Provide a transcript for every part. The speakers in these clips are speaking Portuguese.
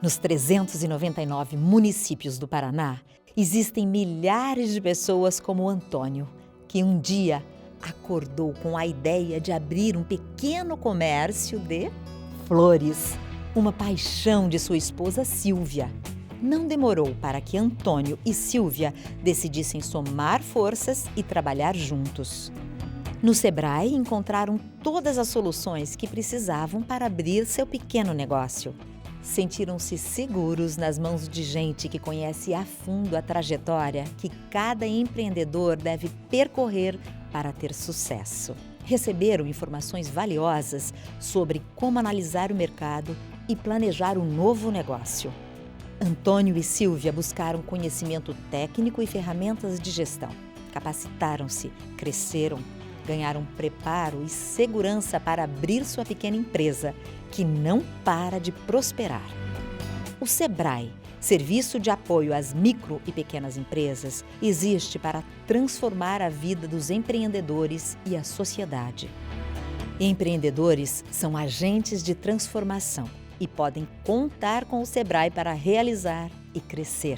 Nos 399 municípios do Paraná, existem milhares de pessoas como o Antônio, que um dia acordou com a ideia de abrir um pequeno comércio de flores, uma paixão de sua esposa Silvia. Não demorou para que Antônio e Silvia decidissem somar forças e trabalhar juntos. No Sebrae, encontraram todas as soluções que precisavam para abrir seu pequeno negócio. Sentiram-se seguros nas mãos de gente que conhece a fundo a trajetória que cada empreendedor deve percorrer para ter sucesso. Receberam informações valiosas sobre como analisar o mercado e planejar um novo negócio. Antônio e Silvia buscaram conhecimento técnico e ferramentas de gestão. Capacitaram-se, cresceram, ganharam preparo e segurança para abrir sua pequena empresa, que não para de prosperar. O Sebrae, Serviço de Apoio às Micro e Pequenas Empresas, existe para transformar a vida dos empreendedores e a sociedade. Empreendedores são agentes de transformação e podem contar com o Sebrae para realizar e crescer.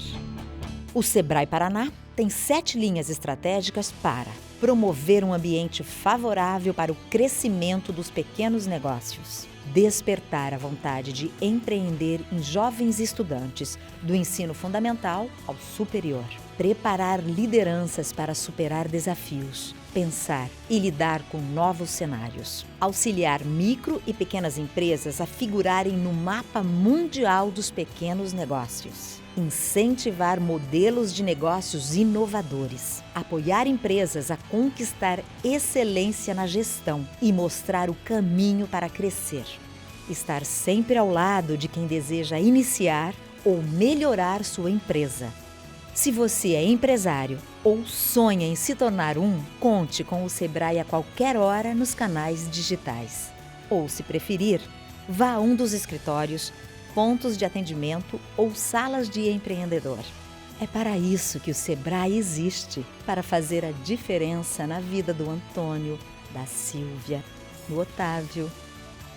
O Sebrae Paraná tem 7 linhas estratégicas para promover um ambiente favorável para o crescimento dos pequenos negócios, despertar a vontade de empreender em jovens estudantes, do ensino fundamental ao superior, preparar lideranças para superar desafios, pensar e lidar com novos cenários, auxiliar micro e pequenas empresas a figurarem no mapa mundial dos pequenos negócios, incentivar modelos de negócios inovadores, apoiar empresas a conquistar excelência na gestão e mostrar o caminho para crescer, estar sempre ao lado de quem deseja iniciar ou melhorar sua empresa. Se você é empresário ou sonha em se tornar um, conte com o Sebrae a qualquer hora nos canais digitais. Ou, se preferir, vá a um dos escritórios, pontos de atendimento ou salas de empreendedor. É para isso que o Sebrae existe, para fazer a diferença na vida do Antônio, da Silvia, do Otávio,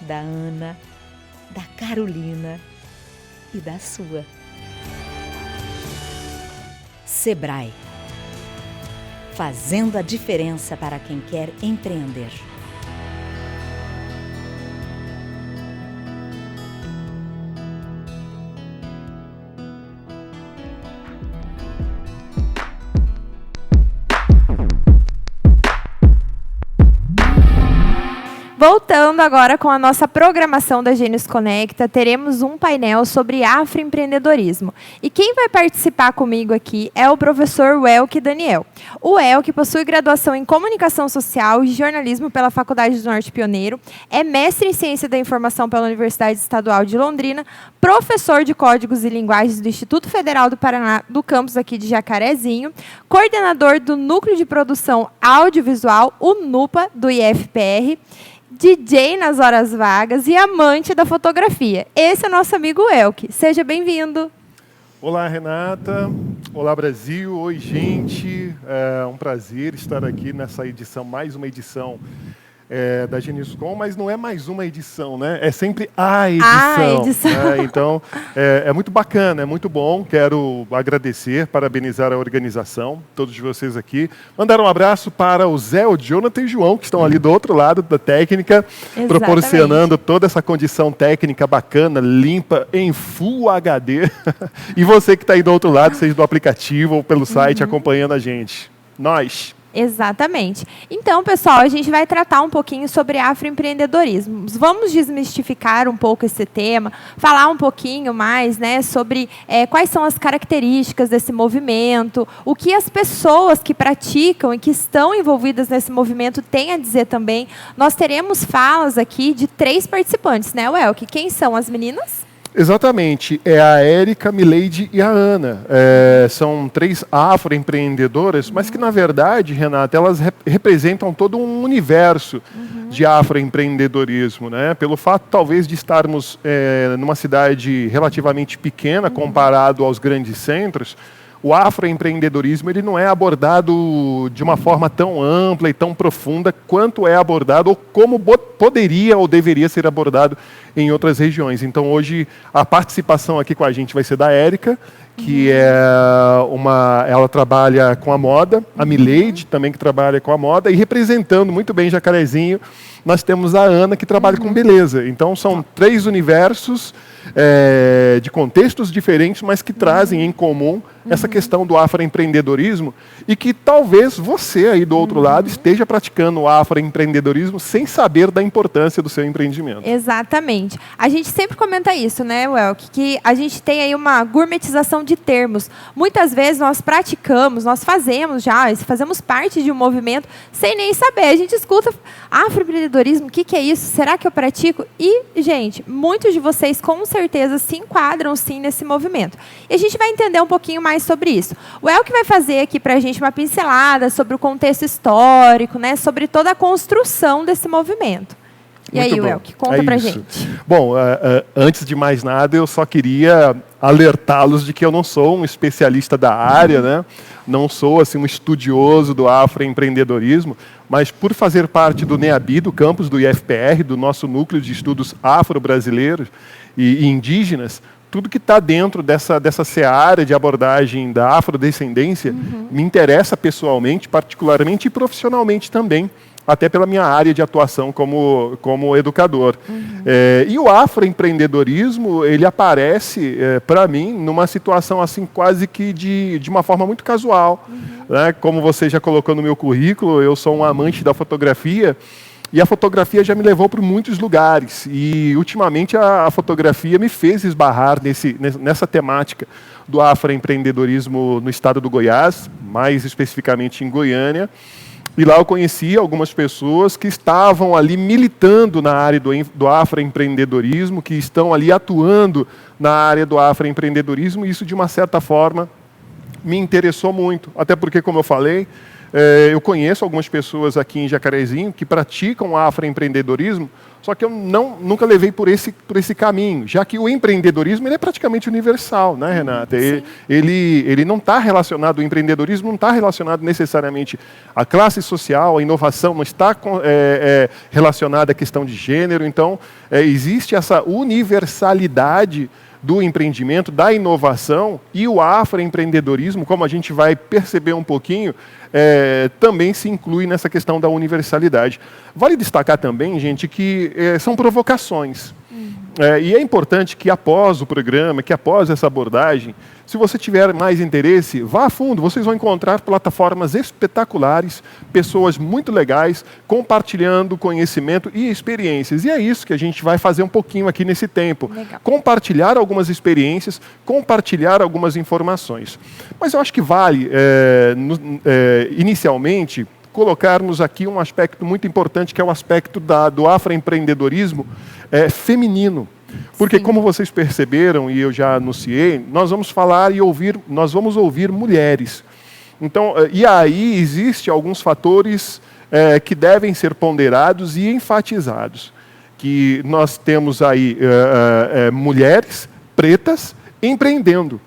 da Ana, da Carolina e da sua. Sebrae, fazendo a diferença para quem quer empreender. Voltando agora com a nossa programação da Gênios Conecta, teremos um painel sobre afroempreendedorismo. E quem vai participar comigo aqui é o professor Welk Daniel. O Welk possui graduação em Comunicação Social e Jornalismo pela Faculdade do Norte Pioneiro, é mestre em Ciência da Informação pela Universidade Estadual de Londrina, professor de Códigos e Linguagens do Instituto Federal do Paraná, do campus aqui de Jacarezinho, coordenador do Núcleo de Produção Audiovisual, o NUPA, do IFPR, DJ nas horas vagas e amante da fotografia. Esse é o nosso amigo Welk. Seja bem-vindo. Olá, Renata. Olá, Brasil. Oi, gente. É um prazer estar aqui nessa edição, mais uma edição da Geniscom, mas não é mais uma edição, né? É sempre a edição. Né? Então, é muito bacana, é muito bom. Quero agradecer, parabenizar a organização, todos vocês aqui. Mandar um abraço para o Zé, o Jonathan e o João, que estão ali do outro lado da técnica, exatamente, proporcionando toda essa condição técnica bacana, limpa, em Full HD. E você que está aí do outro lado, seja do aplicativo ou pelo site, acompanhando a gente. Nós. Exatamente. Então, pessoal, a gente vai tratar um pouquinho sobre afroempreendedorismo. Vamos desmistificar um pouco esse tema, falar um pouquinho mais, né, sobre quais são as características desse movimento, o que as pessoas que praticam e que estão envolvidas nesse movimento têm a dizer também. Nós teremos falas aqui de 3 participantes, né, Welk? Quem são as meninas? Exatamente, é a Érica, Mileide e a Ana. São 3 afroempreendedoras, mas que, na verdade, Renata, elas representam todo um universo de afroempreendedorismo, né? Pelo fato, talvez, de estarmos numa cidade relativamente pequena, comparado aos grandes centros, o afroempreendedorismo ele não é abordado de uma forma tão ampla e tão profunda quanto é abordado ou como poderia ou deveria ser abordado em outras regiões. Então, hoje, a participação aqui com a gente vai ser da Érica, que ela trabalha com a moda, a Mileide também que trabalha com a moda, e representando muito bem Jacarezinho, nós temos a Ana que trabalha com beleza. Então são 3 universos de contextos diferentes, mas que trazem em comum essa questão do afroempreendedorismo e que talvez você aí do outro lado esteja praticando o afroempreendedorismo sem saber da importância do seu empreendimento. Exatamente. A gente sempre comenta isso, né, Welk? Que a gente tem aí uma gourmetização de termos. Muitas vezes nós praticamos, nós fazemos parte de um movimento sem nem saber. A gente escuta afroempreendedorismo, o que é isso? Será que eu pratico? E, gente, muitos de vocês com certeza se enquadram sim nesse movimento. E a gente vai entender um pouquinho mais sobre isso. O Welk vai fazer aqui para a gente uma pincelada sobre o contexto histórico, né, sobre toda a construção desse movimento. E aí, Welk, conta pra gente. Bom, antes de mais nada, eu só queria alertá-los de que eu não sou um especialista da área, né? Não sou assim, um estudioso do afroempreendedorismo, mas por fazer parte do NEABI, do campus do IFPR, do nosso núcleo de estudos afro-brasileiros e indígenas, tudo que está dentro dessa seara de abordagem da afrodescendência me interessa pessoalmente, particularmente e profissionalmente também, até pela minha área de atuação como educador. E o afroempreendedorismo, ele aparece, para mim, numa situação assim quase que de uma forma muito casual. Né? Como você já colocou no meu currículo, eu sou um amante da fotografia, e a fotografia já me levou para muitos lugares. E, ultimamente, a fotografia me fez esbarrar nessa temática do afroempreendedorismo no estado do Goiás, mais especificamente em Goiânia. E lá eu conheci algumas pessoas que estavam ali militando na área do afroempreendedorismo, que estão ali atuando na área do afroempreendedorismo, e isso, de uma certa forma, me interessou muito. Até porque, como eu falei, eu conheço algumas pessoas aqui em Jacarezinho que praticam afroempreendedorismo, só que eu nunca levei por esse caminho, já que o empreendedorismo ele é praticamente universal, né, Renata? Ele não está relacionado, o empreendedorismo não está relacionado necessariamente à classe social, à inovação, não está relacionado à questão de gênero. Então, existe essa universalidade do empreendimento, da inovação, e o afroempreendedorismo, como a gente vai perceber um pouquinho, também se inclui nessa questão da universalidade. Vale destacar também, gente, que são provocações. E é importante que após o programa, que após essa abordagem, se você tiver mais interesse, vá a fundo. Vocês vão encontrar plataformas espetaculares, pessoas muito legais, compartilhando conhecimento e experiências. E é isso que a gente vai fazer um pouquinho aqui nesse tempo. Legal. Compartilhar algumas experiências, compartilhar algumas informações. Mas eu acho que vale, inicialmente, colocarmos aqui um aspecto muito importante, que é o aspecto do afroempreendedorismo feminino. Porque, como vocês perceberam, e eu já anunciei, nós vamos falar e nós vamos ouvir mulheres. Então, e aí existem alguns fatores que devem ser ponderados e enfatizados. Que nós temos aí mulheres pretas empreendendo.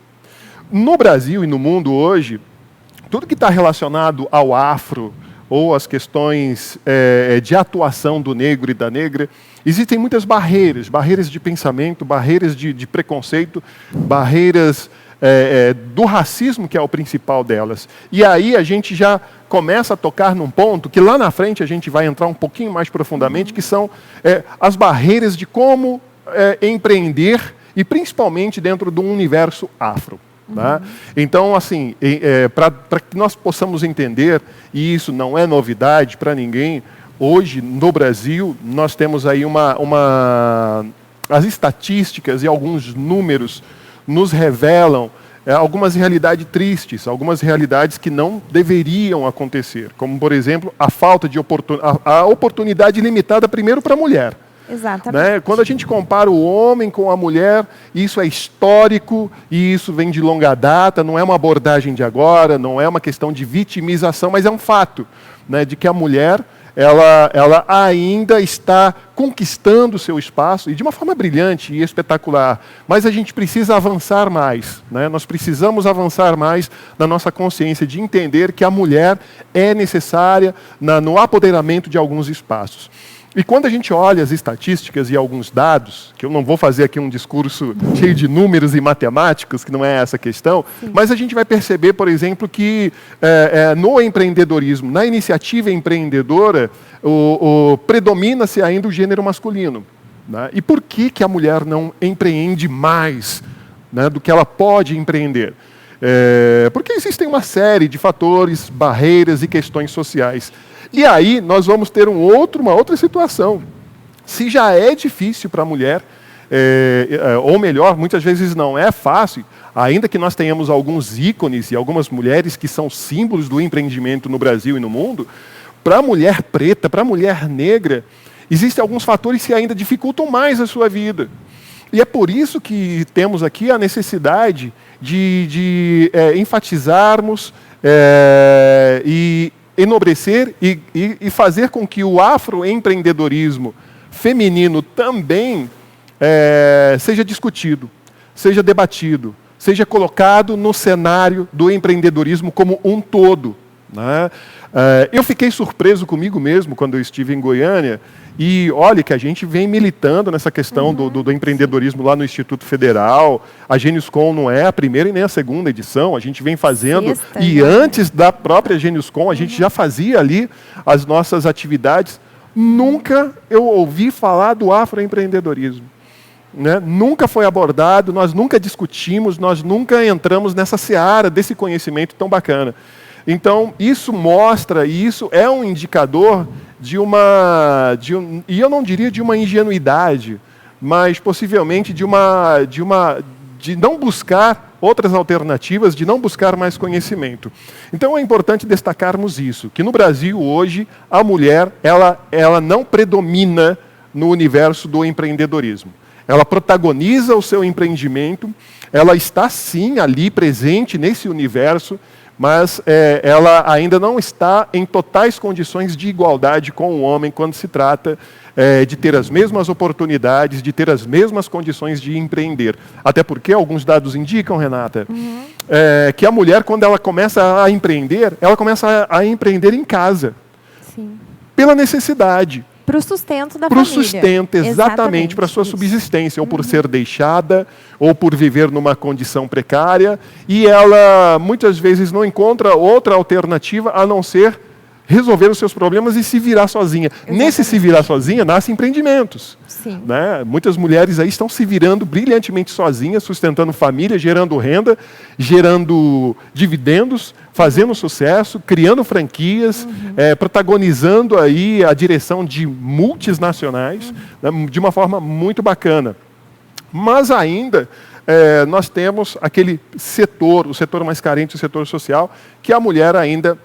No Brasil e no mundo hoje, tudo que está relacionado ao afro, ou as questões de atuação do negro e da negra, existem muitas barreiras de pensamento, barreiras de preconceito, barreiras do racismo, que é o principal delas. E aí a gente já começa a tocar num ponto que lá na frente a gente vai entrar um pouquinho mais profundamente, que são as barreiras de como empreender, e principalmente dentro de um universo afro. Tá? Então, assim, para que nós possamos entender, e isso não é novidade para ninguém, hoje no Brasil nós temos aí as estatísticas e alguns números nos revelam algumas realidades tristes, algumas realidades que não deveriam acontecer, como, por exemplo, a falta de oportunidade limitada primeiro para a mulher. Exatamente. Né? Quando a gente compara o homem com a mulher, isso é histórico e isso vem de longa data, não é uma abordagem de agora, não é uma questão de vitimização, mas é um fato, né, de que a mulher ela ainda está conquistando o seu espaço, e de uma forma brilhante e espetacular. Mas a gente precisa avançar mais, né? Nós precisamos avançar mais na nossa consciência de entender que a mulher é necessária no apoderamento de alguns espaços. E quando a gente olha as estatísticas e alguns dados, que eu não vou fazer aqui um discurso cheio de números e matemáticos, que não é essa a questão, mas a gente vai perceber, por exemplo, que no empreendedorismo, na iniciativa empreendedora, predomina-se ainda o gênero masculino, né? E por que a mulher não empreende mais, né, do que ela pode empreender? Porque existem uma série de fatores, barreiras e questões sociais. E aí nós vamos ter uma outra situação. Se já é difícil para a mulher, ou melhor, muitas vezes não é fácil, ainda que nós tenhamos alguns ícones e algumas mulheres que são símbolos do empreendimento no Brasil e no mundo, para a mulher preta, para a mulher negra, existem alguns fatores que ainda dificultam mais a sua vida. E é por isso que temos aqui a necessidade de enfatizarmos e enobrecer e fazer com que o afroempreendedorismo feminino também seja discutido, seja debatido, seja colocado no cenário do empreendedorismo como um todo, né? Eu fiquei surpreso comigo mesmo quando eu estive em Goiânia, e olha que a gente vem militando nessa questão do empreendedorismo lá no Instituto Federal. A Geniuscom não é a primeira e nem a segunda edição, a gente vem fazendo, e antes da própria Geniuscom, a gente já fazia ali as nossas atividades. Nunca eu ouvi falar do afroempreendedorismo, né? Nunca foi abordado, nós nunca discutimos, nós nunca entramos nessa seara desse conhecimento tão bacana. Então, isso mostra, e isso é um indicador e eu não diria de uma ingenuidade, mas possivelmente de não buscar outras alternativas, de não buscar mais conhecimento. Então é importante destacarmos isso, que no Brasil hoje a mulher ela não predomina no universo do empreendedorismo. Ela protagoniza o seu empreendimento, ela está sim ali presente nesse universo, mas ela ainda não está em totais condições de igualdade com o homem quando se trata de ter as mesmas oportunidades, de ter as mesmas condições de empreender. Até porque alguns dados indicam, Renata, que a mulher, quando ela começa a empreender, ela começa a empreender em casa. Sim. Pela necessidade. Para o sustento da família. Para o sustento, exatamente, para a sua subsistência, ou por ser deixada, ou por viver numa condição precária, e ela muitas vezes não encontra outra alternativa a não ser resolver os seus problemas e se virar sozinha. Exatamente. Nesse se virar sozinha, nascem empreendimentos. Sim. Né? Muitas mulheres aí estão se virando brilhantemente sozinhas, sustentando família, gerando renda, gerando dividendos, fazendo sucesso, criando franquias, protagonizando aí a direção de multinacionais, né, de uma forma muito bacana. Mas ainda nós temos aquele setor, o setor mais carente, o setor social, que a mulher ainda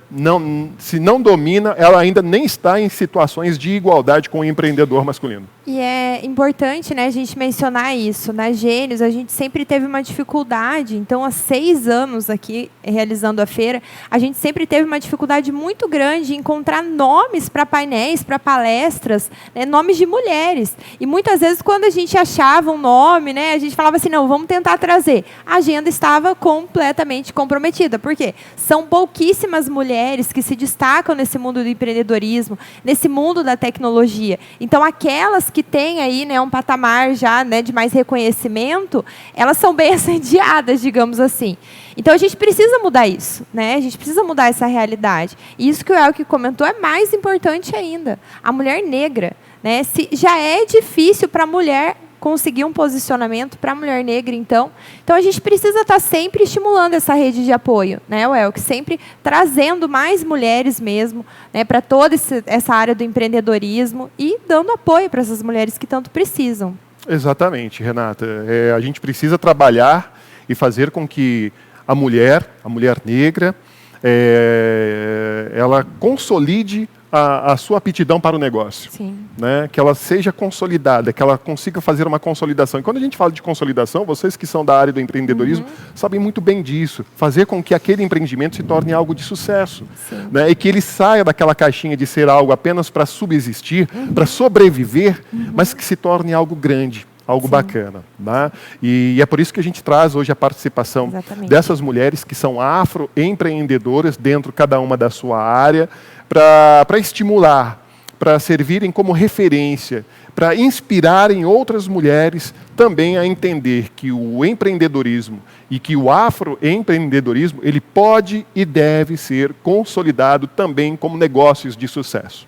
se não domina, ela ainda nem está em situações de igualdade com o empreendedor masculino. E é importante, né, a gente mencionar isso. Na Gênios, a gente sempre teve uma dificuldade. Então, há 6 anos aqui, realizando a feira, a gente sempre teve uma dificuldade muito grande em encontrar nomes para painéis, para palestras, né, nomes de mulheres. E muitas vezes, quando a gente achava um nome, né, a gente falava assim, não, vamos tentar trazer. A agenda estava completamente comprometida. Por quê? São pouquíssimas mulheres que se destacam nesse mundo do empreendedorismo, nesse mundo da tecnologia. Então, aquelas que têm aí, né, um patamar já, né, de mais reconhecimento, elas são bem assediadas, digamos assim. Então, a gente precisa mudar isso, né? A gente precisa mudar essa realidade. E isso que o Elke comentou é mais importante ainda. A mulher negra, né? Se já é difícil para a mulher conseguir um posicionamento, para a mulher negra, então a gente precisa estar sempre estimulando essa rede de apoio, né, Elke? Sempre trazendo mais mulheres mesmo, né, para toda essa área do empreendedorismo e dando apoio para essas mulheres que tanto precisam. Exatamente, Renata. A gente precisa trabalhar e fazer com que a mulher negra, ela consolide a sua aptidão para o negócio. Sim. Né? Que ela seja consolidada, que ela consiga fazer uma consolidação. E quando a gente fala de consolidação, vocês que são da área do empreendedorismo sabem muito bem disso. Fazer com que aquele empreendimento se torne algo de sucesso. Né? E que ele saia daquela caixinha de ser algo apenas para subsistir, para sobreviver, mas que se torne algo grande. Algo bacana. Né? E é por isso que a gente traz hoje a participação dessas mulheres que são afroempreendedoras dentro cada uma da sua área, para estimular, para servirem como referência, para inspirarem outras mulheres também a entender que o empreendedorismo e que o afroempreendedorismo ele pode e deve ser consolidado também como negócios de sucesso.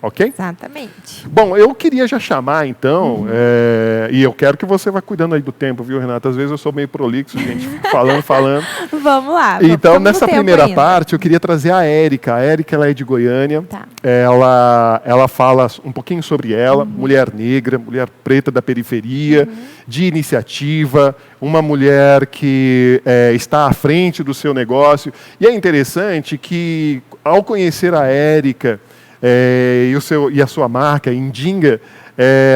Ok? Exatamente. Bom, eu queria já chamar, então, e eu quero que você vá cuidando aí do tempo, viu, Renata? Às vezes eu sou meio prolixo, gente, falando. Vamos lá. Então, nessa primeira parte, eu queria trazer a Érica. A Érica, ela é de Goiânia. Tá. Ela fala um pouquinho sobre ela, mulher negra, mulher preta da periferia, de iniciativa, uma mulher que está à frente do seu negócio. E é interessante que, ao conhecer a Érica, e a sua marca, Indinga,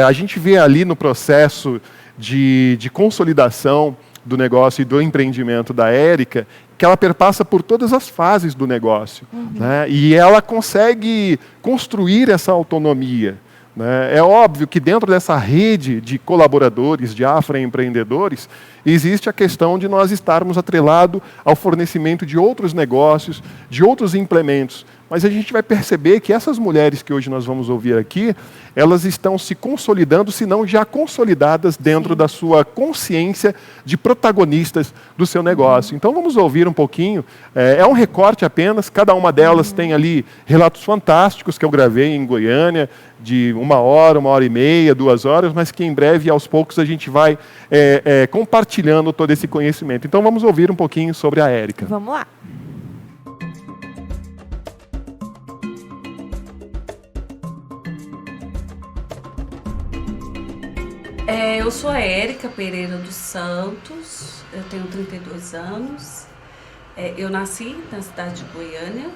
a gente vê ali no processo de consolidação do negócio e do empreendimento da Érica, que ela perpassa por todas as fases do negócio. Né? E ela consegue construir essa autonomia. Né? É óbvio que dentro dessa rede de colaboradores, de afroempreendedores, existe a questão de nós estarmos atrelados ao fornecimento de outros negócios, de outros implementos. Mas a gente vai perceber que essas mulheres que hoje nós vamos ouvir aqui, elas estão se consolidando, se não já consolidadas dentro da sua consciência de protagonistas do seu negócio. Então vamos ouvir um pouquinho, é um recorte apenas, cada uma delas tem ali relatos fantásticos que eu gravei em Goiânia, de 1 hora, 1 hora e meia, 2 horas, mas que em breve, aos poucos, a gente vai compartilhando todo esse conhecimento. Então vamos ouvir um pouquinho sobre a Érica. Vamos lá. Eu sou a Érica Pereira dos Santos, eu tenho 32 anos, eu nasci na cidade de Goiânia,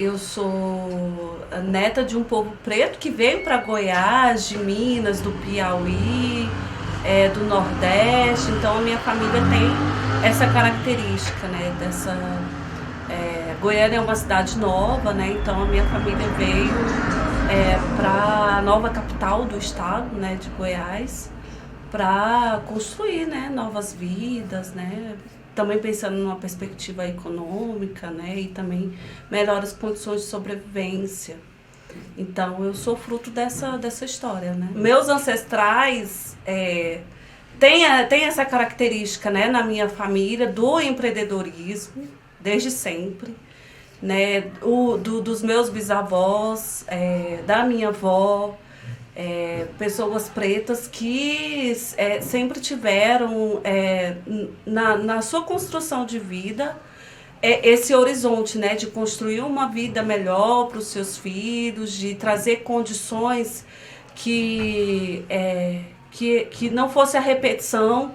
eu sou a neta de um povo preto que veio para Goiás, de Minas, do Piauí, do Nordeste, então a minha família tem essa característica, né, Goiânia é uma cidade nova, né, então a minha família veio para a nova capital do estado, né, de Goiás, para construir, né, novas vidas, né, também pensando numa perspectiva econômica, né, e também melhores condições de sobrevivência. Então eu sou fruto dessa história, né. Meus ancestrais têm essa característica, né, na minha família do empreendedorismo desde sempre. Né, dos meus bisavós, da minha avó, pessoas pretas que sempre tiveram na sua construção de vida esse horizonte, né, de construir uma vida melhor para os seus filhos, de trazer condições que não fosse a repetição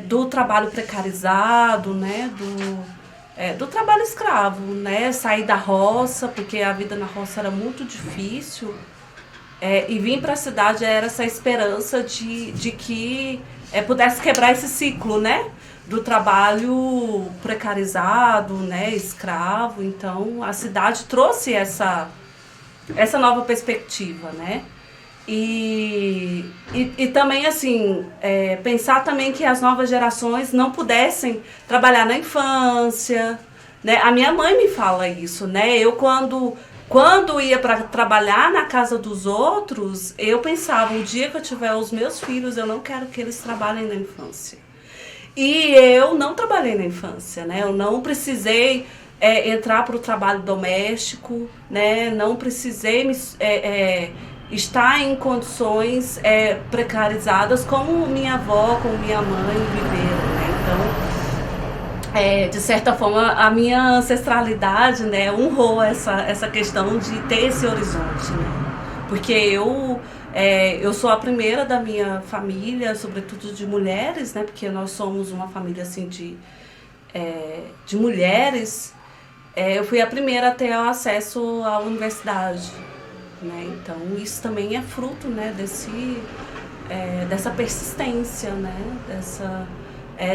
do trabalho precarizado, né, do trabalho escravo, né? Sair da roça, porque a vida na roça era muito difícil, e vir para a cidade era essa esperança de que pudesse quebrar esse ciclo, né? Do trabalho precarizado, né? Escravo. Então, a cidade trouxe essa nova perspectiva, né? E também, assim, pensar também que as novas gerações não pudessem trabalhar na infância, né? A minha mãe me fala isso, né? Eu, quando ia para trabalhar na casa dos outros, eu pensava, o dia que eu tiver os meus filhos, eu não quero que eles trabalhem na infância. E eu não trabalhei na infância, né? Eu não precisei entrar para o trabalho doméstico, né? Não precisei estar em condições precarizadas como minha avó, como minha mãe viveram, né? Então, de certa forma, a minha ancestralidade, né, honrou essa questão de ter esse horizonte, né? Porque eu sou a primeira da minha família, sobretudo de mulheres, né? Porque nós somos uma família assim de mulheres. eu fui a primeira a ter acesso à universidade, né? Então isso também é fruto, né, dessa persistência, né,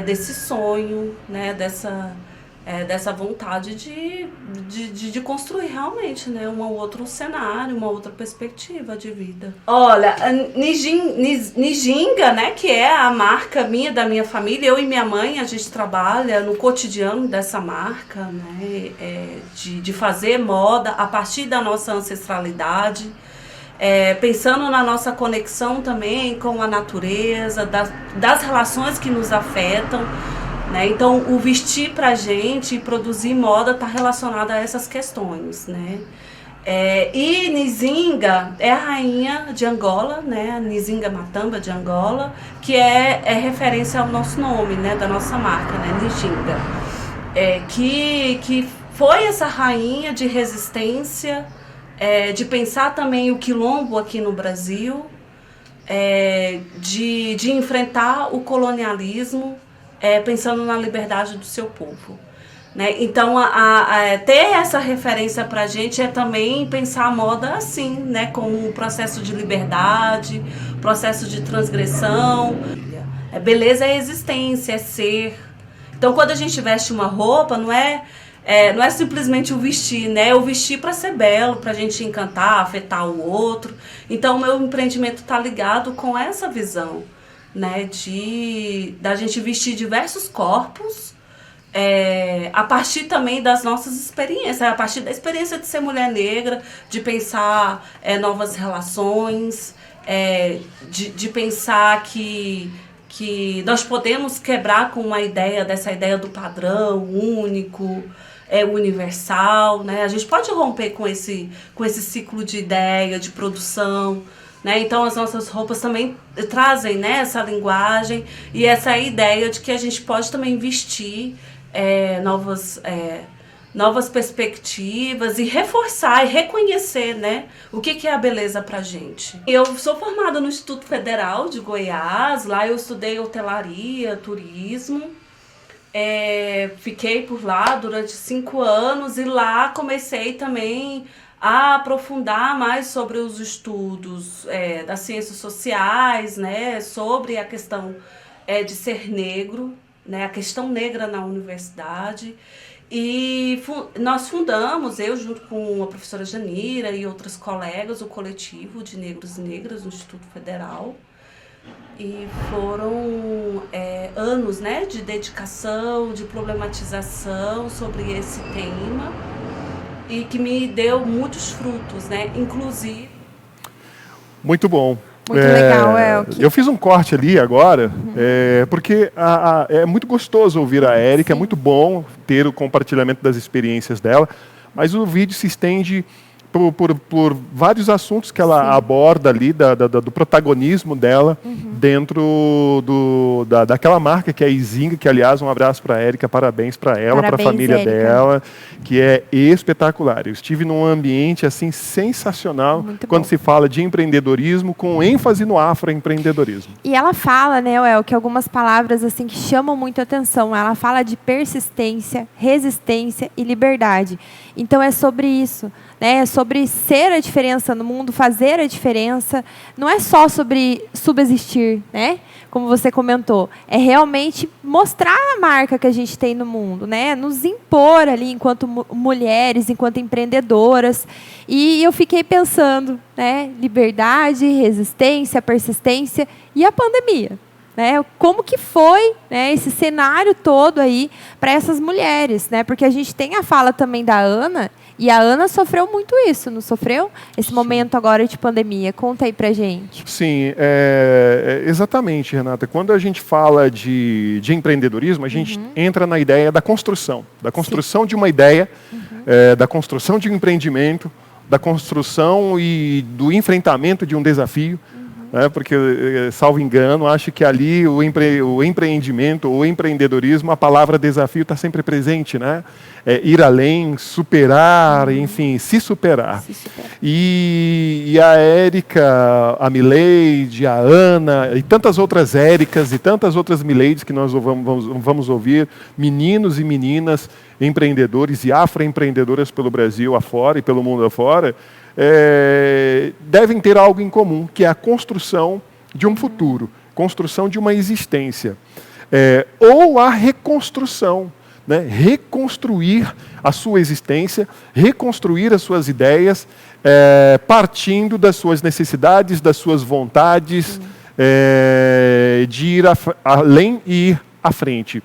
desse sonho, né, dessa vontade de construir realmente, né, um outro cenário, uma outra perspectiva de vida. Olha, a Nijinga, né, que é a marca da minha família, eu e minha mãe, a gente trabalha no cotidiano dessa marca, né, de fazer moda a partir da nossa ancestralidade, pensando na nossa conexão também com a natureza, das relações que nos afetam. Né? Então, o vestir pra gente e produzir moda está relacionado a essas questões. Né? E Nzinga é a rainha de Angola, né? A Nzinga Matamba de Angola, que é referência ao nosso nome, né? Da nossa marca, né? Nzinga. Que foi essa rainha de resistência, de pensar também o quilombo aqui no Brasil, de enfrentar o colonialismo, pensando na liberdade do seu povo. Né? Então, ter essa referência para a gente é também pensar a moda assim, né? Como um processo de liberdade, processo de transgressão. Beleza é existência, é ser. Então, quando a gente veste uma roupa, não é simplesmente o vestir, né? É o vestir para ser belo, para a gente encantar, afetar o outro. Então, o meu empreendimento está ligado com essa visão, né, da gente vestir diversos corpos, a partir também das nossas experiências, a partir da experiência de ser mulher negra, de pensar novas relações, de pensar que nós podemos quebrar com dessa ideia do padrão único, universal, né? A gente pode romper com esse ciclo de ideia, de produção. Né? Então, as nossas roupas também trazem, né, essa linguagem e essa ideia de que a gente pode também vestir novas perspectivas e reforçar e reconhecer, né, o que é a beleza pra gente. Eu sou formada no Instituto Federal de Goiás, lá eu estudei hotelaria, turismo, fiquei por lá durante 5 anos e lá comecei também a aprofundar mais sobre os estudos das ciências sociais, né, sobre a questão de ser negro, né, a questão negra na universidade. E nós fundamos, eu junto com a professora Janira e outras colegas, o coletivo de negros e negras no Instituto Federal. E foram anos, né, de dedicação, de problematização sobre esse tema, e que me deu muitos frutos, né? Inclusive. Muito bom. Muito legal, Elke. Eu fiz um corte ali agora, porque é muito gostoso ouvir a Érica, é muito bom ter o compartilhamento das experiências dela, mas o vídeo se estende por vários assuntos que ela aborda ali, do protagonismo dela dentro daquela marca que é a Nzinga, que, aliás, um abraço para a Érica, parabéns para ela, para a família Érica. dela, que é espetacular. Eu estive num ambiente assim sensacional quando se fala de empreendedorismo, com ênfase no afroempreendedorismo. E ela fala, né, que algumas palavras assim que chamam muito a atenção. Ela fala de persistência, resistência e liberdade. Então é sobre isso. É sobre ser a diferença no mundo, fazer a diferença. Não é só sobre subsistir, né? Como você comentou. É realmente mostrar a marca que a gente tem no mundo, né? Nos impor ali enquanto mulheres, enquanto empreendedoras. E eu fiquei pensando, né? Liberdade, resistência, persistência e a pandemia. Né? Como que foi, né, esse cenário todo aí para essas mulheres, né? Porque a gente tem a fala também da Ana, e a Ana sofreu muito isso, não sofreu? Esse momento agora de pandemia. Conta aí pra gente. Sim, exatamente, Renata. Quando a gente fala de empreendedorismo, a gente entra na ideia da construção de uma ideia, da construção de um empreendimento, da construção e do enfrentamento de um desafio. né? Porque, salvo engano, acho que ali o empreendimento, o empreendedorismo, a palavra desafio está sempre presente, né? Ir além, superar, enfim, se superar. E a Érica, a Mileide, a Ana e tantas outras Éricas e tantas outras Mileides que nós vamos ouvir, meninos e meninas empreendedores e afroempreendedoras pelo Brasil afora e pelo mundo afora, devem ter algo em comum, que é a construção de um futuro, construção de uma existência, ou a reconstrução, né? Reconstruir a sua existência, reconstruir as suas ideias, partindo das suas necessidades, das suas vontades, de ir além e ir à frente.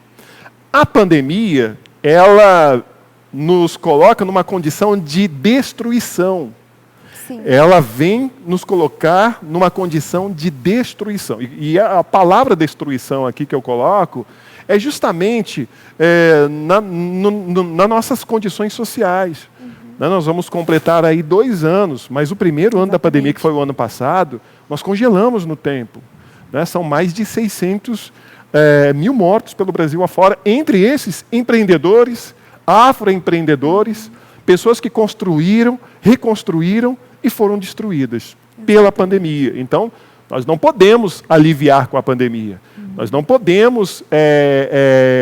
A pandemia, ela nos coloca numa condição de destruição. Sim. Ela vem nos colocar numa condição de destruição. E a palavra destruição aqui que eu coloco é justamente nas nossas condições sociais. Nós vamos completar aí 2 anos, mas o primeiro ano da pandemia, que foi o ano passado, nós congelamos no tempo. Né? São mais de 600 mil mortos pelo Brasil afora, entre esses empreendedores, afroempreendedores, pessoas que construíram, reconstruíram e foram destruídas pela pandemia. Então, nós não podemos aliviar com a pandemia. Nós não podemos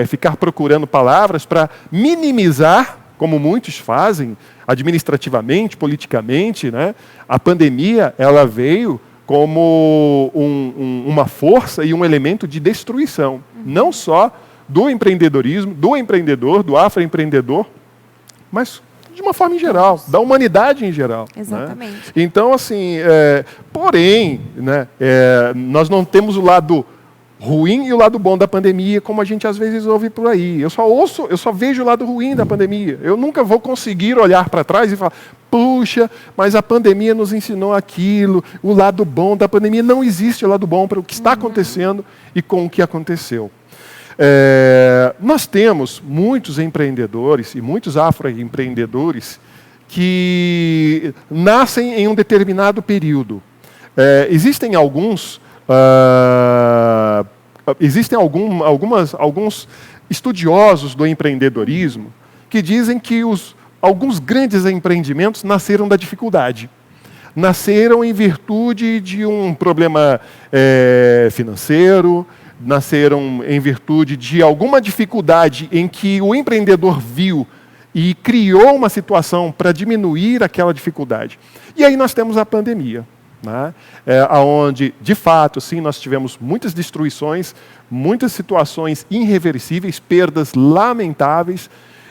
ficar procurando palavras para minimizar, como muitos fazem, administrativamente, politicamente, né? A pandemia, ela veio como uma força e um elemento de destruição, não só do empreendedorismo, do empreendedor, do afroempreendedor, mas de uma forma em geral, da humanidade em geral. Exatamente. Né? Então, assim, porém, né, nós não temos o lado ruim e o lado bom da pandemia, como a gente às vezes ouve por aí. Eu só vejo o lado ruim da pandemia. Eu nunca vou conseguir olhar para trás e falar, puxa, mas a pandemia nos ensinou aquilo, o lado bom da pandemia. Não existe o lado bom para o que está acontecendo e com o que aconteceu. Nós temos muitos empreendedores e muitos afroempreendedores que nascem em um determinado período. Existem alguns estudiosos do empreendedorismo que dizem que alguns grandes empreendimentos nasceram da dificuldade. Nasceram em virtude de um problema financeiro, nasceram em virtude de alguma dificuldade em que o empreendedor viu e criou uma situação para diminuir aquela dificuldade. E aí nós temos a pandemia, né? Onde, de fato, sim, nós tivemos muitas destruições, muitas situações irreversíveis, perdas lamentáveis,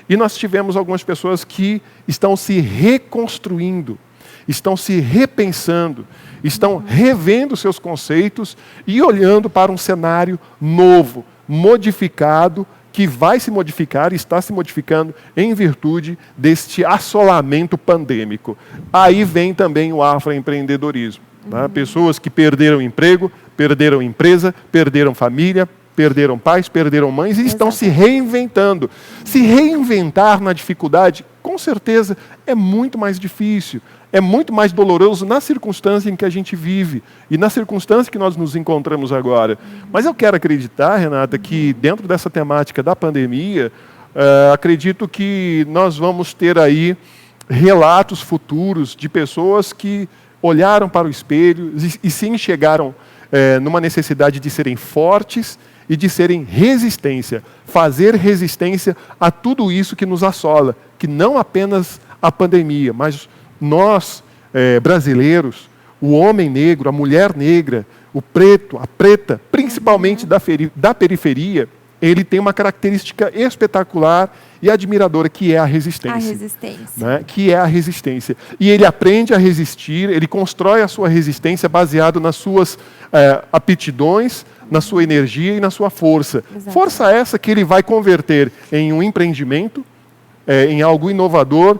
e nós tivemos algumas pessoas que estão se reconstruindo, estão se repensando, estão revendo seus conceitos e olhando para um cenário novo, modificado, que vai se modificar e está se modificando em virtude deste assolamento pandêmico. Aí vem também o afroempreendedorismo. Né? Pessoas que perderam emprego, perderam empresa, perderam família, perderam pais, perderam mães e estão se reinventando. Se reinventar na dificuldade, com certeza, é muito mais difícil. É muito mais doloroso na circunstância em que a gente vive e na circunstância que nós nos encontramos agora. Mas eu quero acreditar, Renata, que dentro dessa temática da pandemia, acredito que nós vamos ter aí relatos futuros de pessoas que olharam para o espelho e se enxergaram numa necessidade de serem fortes e de serem resistência, fazer resistência a tudo isso que nos assola, que não apenas a pandemia, mas nós, brasileiros, o homem negro, a mulher negra, o preto, a preta, principalmente da periferia, ele tem uma característica espetacular e admiradora, que é a resistência. A resistência. Né? Que é a resistência. E ele aprende a resistir, ele constrói a sua resistência baseado nas suas aptidões, na sua energia e na sua força. Exatamente. Força essa que ele vai converter em um empreendimento, em algo inovador,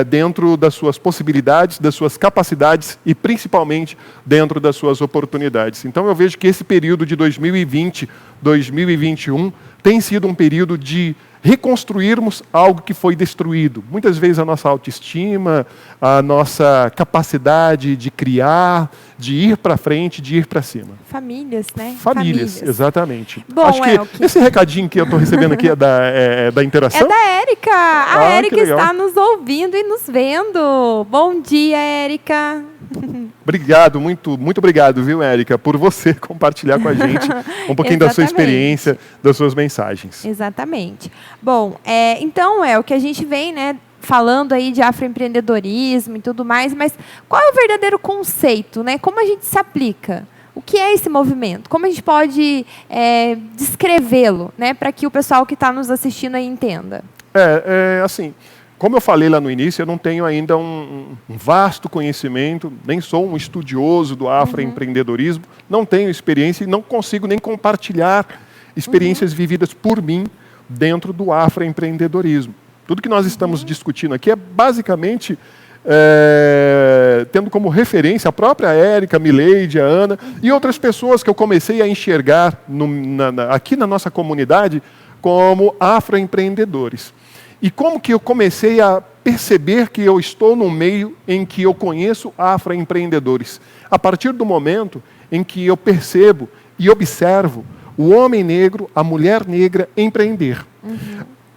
dentro das suas possibilidades, das suas capacidades e principalmente dentro das suas oportunidades. Então eu vejo que esse período de 2020, 2021 tem sido um período de reconstruirmos algo que foi destruído. Muitas vezes a nossa autoestima, a nossa capacidade de criar, de ir para frente, de ir para cima. Famílias, né? Famílias, exatamente. Bom, acho que esse recadinho que eu estou recebendo aqui é da interação? É da Érica. A Érica legal. está nos ouvindo e nos vendo. Bom dia, Érica. Obrigado, muito obrigado, viu, Érica, por você compartilhar com a gente um pouquinho da sua experiência, das suas mensagens. Exatamente. Bom, então é o que a gente vem, né, falando aí de afroempreendedorismo e tudo mais, mas qual é o verdadeiro conceito, né? Como a gente se aplica? O que é esse movimento? Como a gente pode descrevê-lo, né, para que o pessoal que está nos assistindo aí entenda? Assim, como eu falei lá no início, eu não tenho ainda um vasto conhecimento, nem sou um estudioso do afroempreendedorismo, não tenho experiência e não consigo nem compartilhar experiências vividas por mim dentro do afroempreendedorismo. Tudo que nós estamos discutindo aqui é basicamente tendo como referência a própria Érica, Mileide, a Ana e outras pessoas que eu comecei a enxergar aqui na nossa comunidade como afroempreendedores. E como que eu comecei a perceber que eu estou num meio em que eu conheço afroempreendedores? A partir do momento em que eu percebo e observo o homem negro, a mulher negra empreender.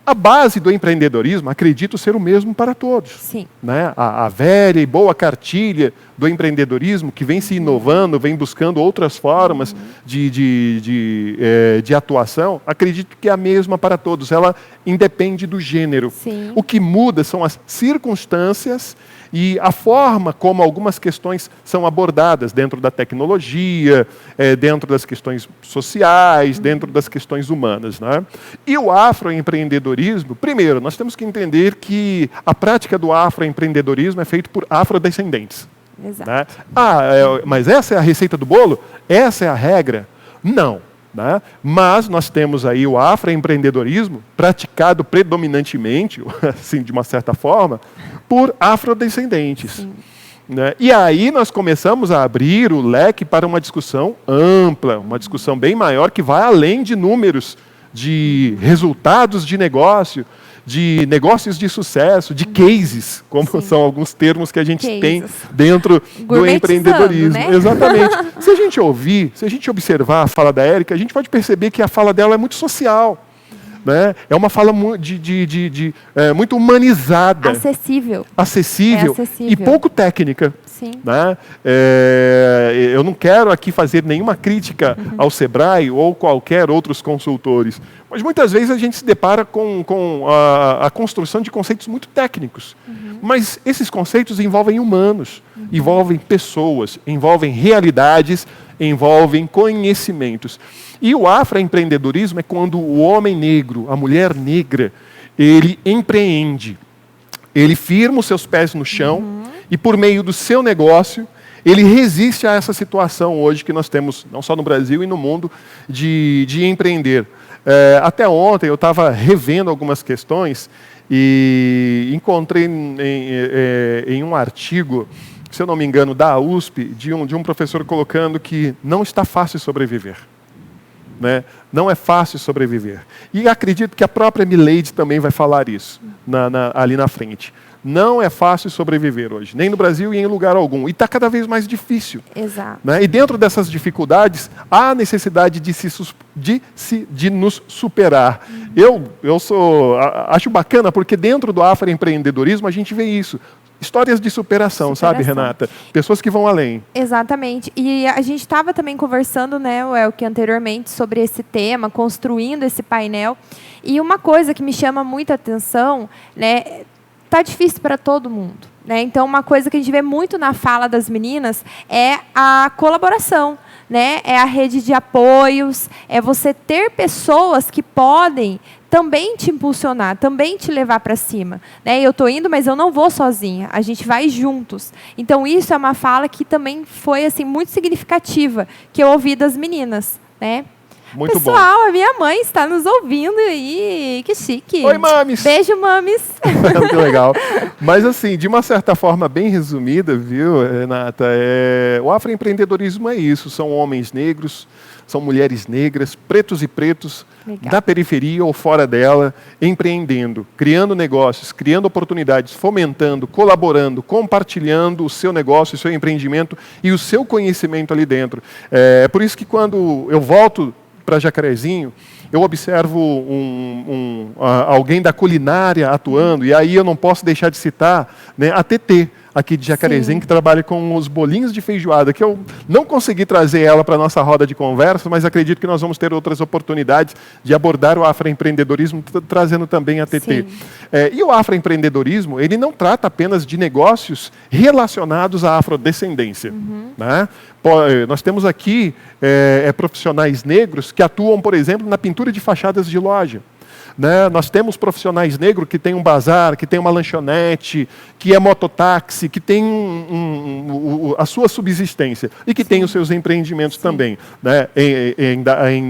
A base do empreendedorismo, acredito ser o mesmo para todos. Sim. Né? A velha e boa cartilha do empreendedorismo, que vem se inovando, vem buscando outras formas de atuação, acredito que é a mesma para todos. Ela independe do gênero. Sim. O que muda são as circunstâncias e a forma como algumas questões são abordadas dentro da tecnologia, dentro das questões sociais, dentro das questões humanas. Né? E o afroempreendedorismo, primeiro, nós temos que entender que a prática do afroempreendedorismo é feita por afrodescendentes. Exato. Né? Mas essa é a receita do bolo? Essa é a regra? Não. Né? Mas nós temos aí o afroempreendedorismo praticado predominantemente, assim, de uma certa forma, por afrodescendentes. Né? E aí nós começamos a abrir o leque para uma discussão ampla, uma discussão bem maior que vai além de números, de resultados de negócio, de negócios de sucesso, de cases, como são alguns termos que a gente tem dentro do empreendedorismo. Né? Exatamente. Se a gente ouvir, se a gente observar a fala da Érica, a gente pode perceber que a fala dela é muito social. Né? É uma fala muito humanizada. Acessível. Acessível e pouco técnica. Sim. Né? Eu não quero aqui fazer nenhuma crítica ao Sebrae ou qualquer outros consultores, mas muitas vezes a gente se depara com a construção de conceitos muito técnicos. Mas esses conceitos envolvem humanos, envolvem pessoas, envolvem realidades, envolvem conhecimentos. E o afroempreendedorismo é quando o homem negro, a mulher negra, ele empreende, ele firma os seus pés no chão e por meio do seu negócio, ele resiste a essa situação hoje que nós temos, não só no Brasil e no mundo, de empreender. Até ontem eu estava revendo algumas questões e encontrei em um artigo, se eu não me engano, da USP, de um professor colocando que não está fácil sobreviver. Né? Não é fácil sobreviver. E acredito que a própria Mileide também vai falar isso ali na frente. Não é fácil sobreviver hoje, nem no Brasil e em lugar algum. E está cada vez mais difícil. Exato. Né? E dentro dessas dificuldades, há necessidade de nos superar. Eu acho bacana, porque dentro do afroempreendedorismo a gente vê isso. Histórias de superação, sabe, Renata? Pessoas que vão além. Exatamente. E a gente estava também conversando, né, Welk, anteriormente sobre esse tema, construindo esse painel. E uma coisa que me chama muita atenção, né, tá difícil para todo mundo. Né? Então, uma coisa que a gente vê muito na fala das meninas é a colaboração. Né? É a rede de apoios, é você ter pessoas que podem também te impulsionar, também te levar para cima. Né? Eu estou indo, mas eu não vou sozinha, a gente vai juntos. Então, isso é uma fala que também foi assim, muito significativa, que eu ouvi das meninas. Né? Muito bom. Pessoal, a minha mãe está nos ouvindo aí. Que chique. Oi, mames! Beijo, mames. Muito legal. Mas, assim, de uma certa forma bem resumida, viu, Renata, o afroempreendedorismo é isso. São homens negros, são mulheres negras, pretos e pretos, Legal. da periferia ou fora dela, empreendendo, criando negócios, criando oportunidades, fomentando, colaborando, compartilhando o seu negócio, o seu empreendimento e o seu conhecimento ali dentro. É por isso que quando eu volto para Jacarezinho, eu observo alguém da culinária atuando, e aí eu não posso deixar de citar, né, a TT, aqui de Jacarezinho, Sim. que trabalha com os bolinhos de feijoada, que eu não consegui trazer ela para a nossa roda de conversa, mas acredito que nós vamos ter outras oportunidades de abordar o afroempreendedorismo, trazendo também a TT. E o afroempreendedorismo, ele não trata apenas de negócios relacionados à afrodescendência. Né? Nós temos aqui profissionais negros que atuam, por exemplo, na pintura de fachadas de loja. Né? Nós temos profissionais negros que têm um bazar, que tem uma lanchonete, que é mototáxi, que tem a sua subsistência e que tem os seus empreendimentos também, né?